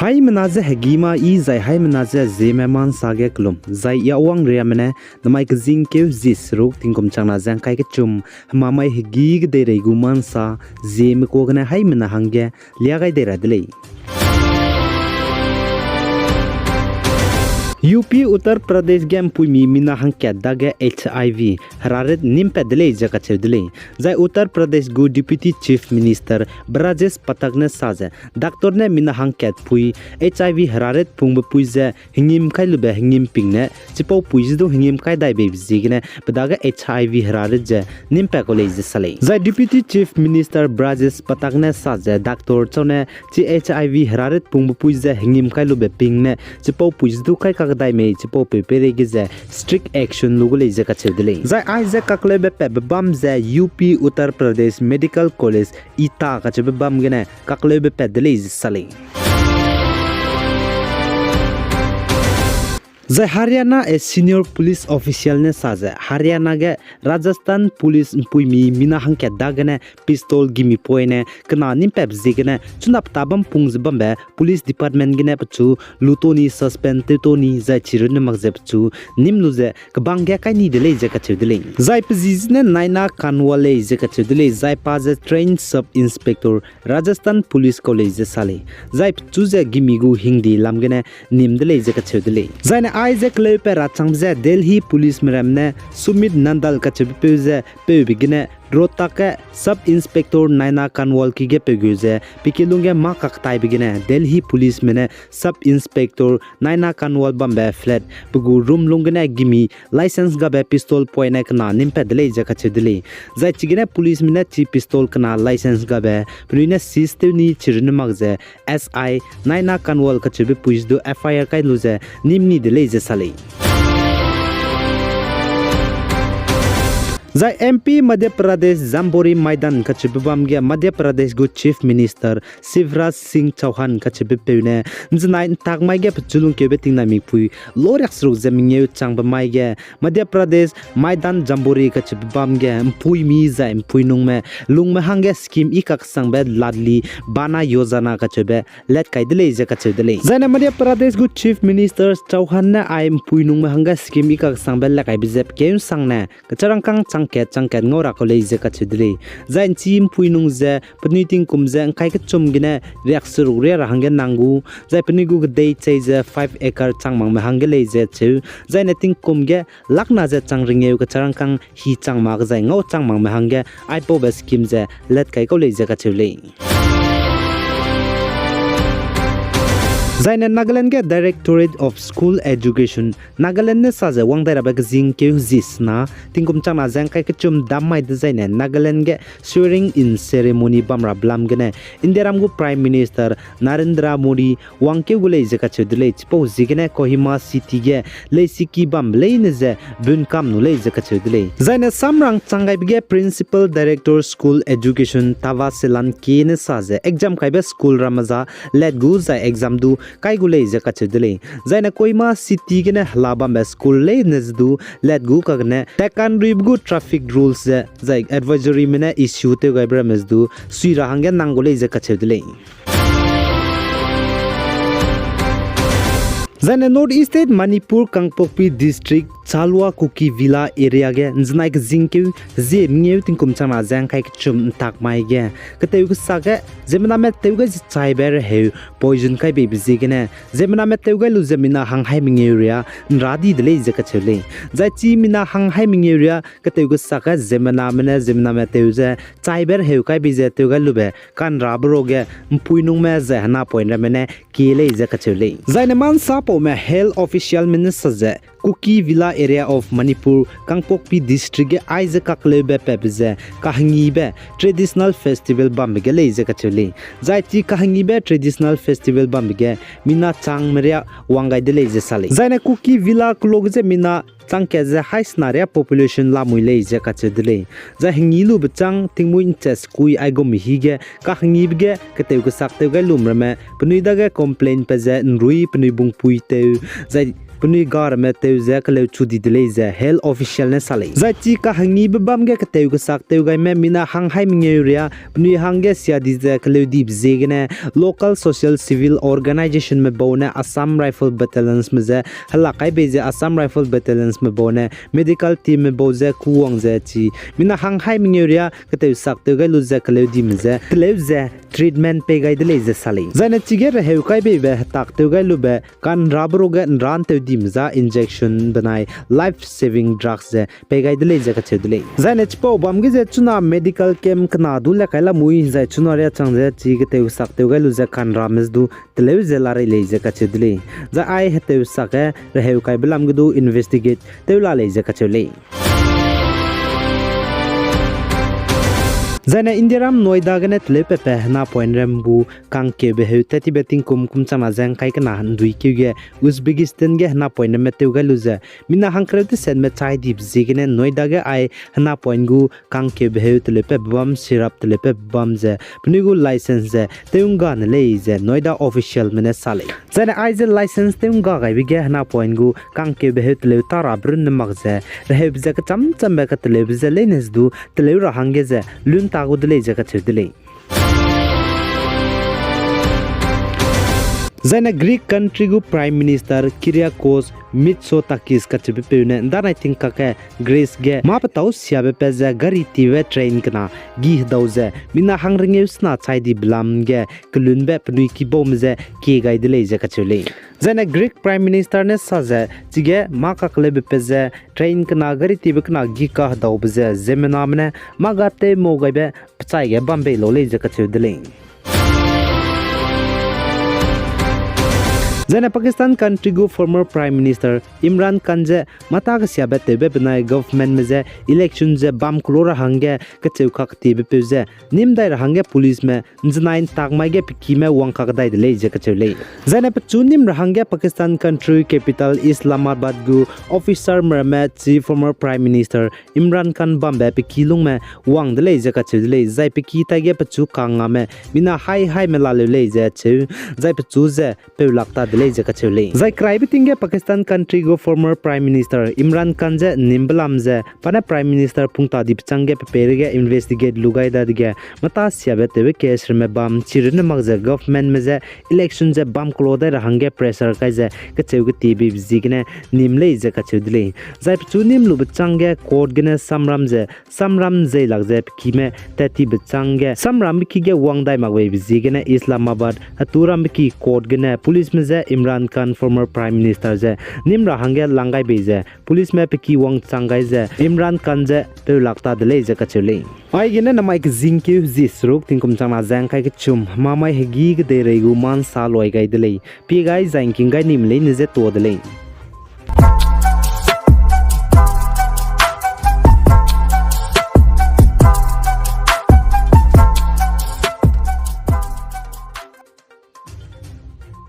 Hai menaze hegima I zai hai menaze Zeme man sage klum zai ya wang ria mene namai kazing ke zis ruk tingkom changna zang kai ke chum mamai hegi de rei gu man sa Zeme ko gna hai mena hangge lia gai de ra dele UP Uttar Pradesh gam pui mina hang kyadda ge HIV hararet nim pedle jaka chedle zai Uttar Pradesh go Deputy Chief Minister Brajesh Patagne saje doctor ne mina hang kyat pui HIV hararet pung pui je hingim khai lube hingim pingne chipo pui do hingim khai dai be jigne pedaga HIV hararet je nim pe college sale zai Deputy Chief Minister Brajesh Patagne saje doctor chone chi HIV hararet pung pui je hingim khai lube pingne chipo pui do khai dai me chipo pepere gize strict action lugule jaka chedle zai aiza kakle be pe bam ze UP Uttar Pradesh Medical College ita ka chebe bam gene kakle be pe dele sale zai Haryana a senior police official ne saje Haryana ge Rajasthan police pui mina hang kya dagane pistol gimi poine kana nim pep zigene chunap tabam pungs bambe police department gine pachu lutoni suspend toni zai chirun magje pachu nim luze kabang ge kai ni dele je ka chudele zai pziz ne naina kanwale je ka chudele zai paze trained sub inspector Rajasthan police college sale zai pachu je gimi gu hindi lamgene nim dele je ka chudele zai Isaac Lepe Rachangze Delhi Police Meramne Sumit Nandal Kachepeze Pebigine Rotaka Sub Inspector Naina Kanwal Kige Peguze Pikilunge Makaktai Bigine Delhi Police Mene Sub Inspector Naina Kanwal Bambe Flat Pugu Room Lungene Gimi License Gabe Pistol Poine Kana Nimpedele Jakachedele Zai Chigine Police Mene Chi Pistol Kana License Gabe Pune Sistevni Chirinamagze SI Naina Kanwal Kachebe Puisdo FIR Kai Luze Nimni Dele Sale Zai MP Madhya Pradesh Zambori Maidan kachibam ge Madhya Pradesh go Chief Minister Shivraj Singh Chauhan kachibepune nznai takmai ge pchulung ke beting na mikpui lorex ru zemingeu changba mai ge Madhya Pradesh Maidan Zambori kachibam ge mpui mi zai mpui nungme lungme hange scheme ikak sangbe ladli bana yojana kachibe let kaidele je kachidele zaina Madhya Pradesh go Chief Minister Chauhan na ai mpui nungme hanga scheme ikak sangbe la kai bijep ke sangne kacharang kang changket ngora ko leije ka chidri zain chim puinung je pniting kumje kai ka chumgine reaksur re ra hange nangu zai pnigu dei cheje 5 acre changmang me hange leije chu zai neting kumge lakna je changringeu ka charang kang hi changma ga zai ngo changmang me hange aipo be scheme je let kai ko leije ka chule Zaina Nagaland ge Directorate of School Education Nagaland ne saje wangdaira ba jing ke zis na tingkum chama jang kai ke chum damai de zaina Nagaland ge swearing in ceremony bamra blam gene Indiaram go Prime Minister Narendra Modi wangke gule je ka chudle chipo zigene Kohima city ge le siki bam le ne je bun kam nu le je ka chudle zaina samrang changai ge Principal Director School Education Tawa Selan ke ne saje exam kai be school ramaza let go za exam du kai gule je ka chedele zaina Kohima city gene halaba me school le nezdu let go ka gene takan ribgu traffic rules je zai advisory mena issue te gaibra mezdu suira hange nangole je ka chedele Zaina North East State Manipur Kangpokpi District Chalwa Kuki Villa area ge nznai ke jingke je mngeu tingkum chama jang kai chum tak mai ge keteu ku sage zemna me teu ge chaiber he poison kai be bizigene zemna me teu ge lu zemina hang hai mngeu ria radi dele je ka chele zai chi mina hang hai mngeu ria keteu ku sage zemna me teu je chaiber he kai be je teu ge lu be kan rabro ge puinung me je hana point mene kele je ka chele zaina man sa po me health official minister je Kuki Villa area of Manipur Kangpokpi district ge aiza kakle be pebze kahangi be traditional festival bambege leje kachule zaiti kahangi be traditional festival bambege mina changmeria wangai de leje sale zaina Kuki Villa klogje mina changke je haisnaria population la muile je kachedle za hingilu bchang tingmuin ches kui aigom hige kahangi bge keteu ke sakte ge lumrame pnuida ge complain pe je nrui pnui bung puite zai puni gar me teu ze kle chudi dile ze health official ne sale za chi ka hangi bam ge ka teu ga sak teu ga me mina hang hai minge ria puni hang ge sia di ze kle di ze gene local social civil organization me bone Assam Rifle Battalions me ze hala kai be ze Assam Rifle Battalions me bone medical team me bo ze kuwang ze chi mina hang hai minge ria ka teu sak teu ga lu ze kle di me ze kle ze treatment pe ga dile ze sale za na chi ge he kai be be tak teu ga lu be kan rabro ga ran teu di me za injection banai life saving drugs ze pe ga dile ze ka che dile za na chpo bam ge ze chuna medical camp kana du la kaila mui za chuna ria chang ze chi ge teu sak teu ga lu ze kan rames du tele ze la re le ze ka che dile za ai he teu sak re he kai belam ge du investigate teu la le ze ka che le Zana Indiaram Noida ganet lepe pe na point rambu kang ke be heu tati beting kum chama jang kai kana handui ke ge Uzbekistan ge na point me teu ga luza mina hankrete sen me chai dip zigene Noida ge ai na point gu kang ke be heu lepe bam syrup lepe bam je pnigu license je teunga ne le je Noida official mene sale Zana ai je license teunga ga bi ge na point gu kang ke be heu le tara brun mag je reheb je ka cham be ka tele be je le nes du tele ra hange je lun tagu dile jaga chudile Zana Greek country gu prime minister Kyriakos Mitsotakis ka chibe peune dan I think ka Greece ge ma patau sia be peza gari tiwe train kana gi dauze mina hangringe usna chai di blam ge klun be pnui ki bom ze ki gai dile je ka chule Zana Greek prime minister ne saze chige ma ka kle be peza train kana gari tiwe kana gi ka dau beze Zeme namne ma ga te mo gai be pchai ge bambe lo le je ka chudile Zana Pakistan country gu former prime minister Imran Khan je mata ga sia bete be banai government me je election je bam klora hange ka cheu kha ti be pe je nim dai hange police me nznain tak mai ge piki me wang kha dai de le je ka cheu le Zana pa chunim hange Pakistan country capital Islamabad gu officer me chief former prime minister Imran Khan bam be piki lung me wang de le je ka cheu le zai piki ta ge pa chu kanga me bina hai me la le je cheu zai pa chu je pe lakta Zai cry bitinge Pakistan country go former prime minister Imran Khan je nimbalam je pana prime minister pungta dip change prepare ge investigate lugai da ge mata sia be te case me bam chirin mag je government me je election je bam klode hange pressure kai je ke cheu ge tv zigne nimle je ka cheu dile zai chu nim lu change court gene samram je lag je ki me tati change samram ki ge wang dai mag we zigne Islamabad aturam ki court gene police me je Imran Khan former prime minister je nimra hange langai be je police me peki wang changai je Imran Khan je pe lakta dele je ka chule ai gene na mic zingke zisruk tingkum chama jang kai ke chum mamai hegi ge de reigu man sa loi gai dele pi gai jangking gai nimle ne je to dele